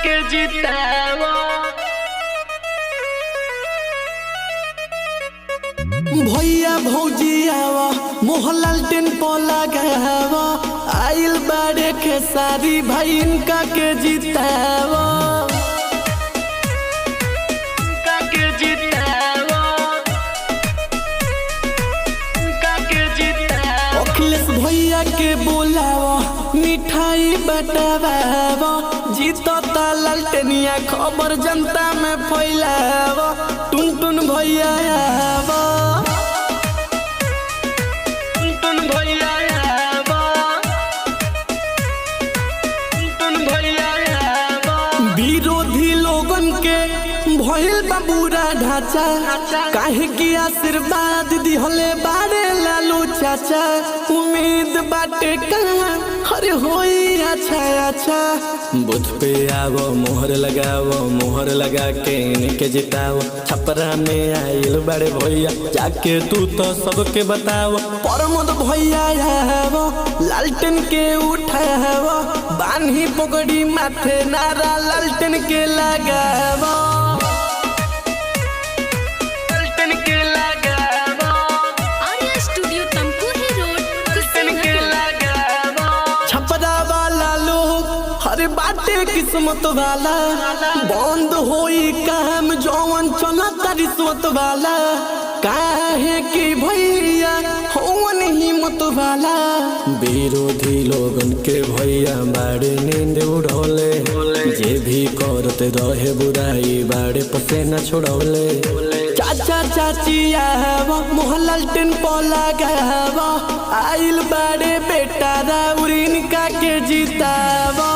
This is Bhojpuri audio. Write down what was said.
के जीतावा भैया भौजी आवा मोहलाल टेन लगावा आइल बाड़े के सारी भाई इनका के जीतावा के जीतावा के जीतावा अखिलेश भैया के बोलावा मिठाई बटावा जीतो लाल टेनिया खबर जनता में फैलावा टुन टुन भैया आवा विरोधी लोगन के भइल बा बुरा ढांचा काहे की आशीर्वाद दिहले बारे लालू चाचा उम्मीद बाटे कहाँ अरे होई अच्छा अच्छा बुध पे आवो मोहर लगावो मोहर लगा के इनके जिताओ छपरा में आइल बड़े भैया जाके तू तो सबके बताओ परमोद भैया आवो लालटेन के उठावो बान्ही पगड़ी माथे नारा लालटेन के लगावो लालटेन के लगावो आर्या स्टूडियो तमकुही रोड लालटेन के लगावो छपरा वाला लोग हर बाटे किस्मत वाला बंद होई काम जौन चलता रिश्वत वाला काहे की भैया होवन हिम्मत वाला विरोधी लोगन के भैया बाड़े नींद उड़ौले जे भी करते रहे बुराई बाड़े पसेना छोड़ौले चाचा चाची आवा मोहलाल टेन लगावा आइल बाड़े बेटा राउर इनका के जीतावा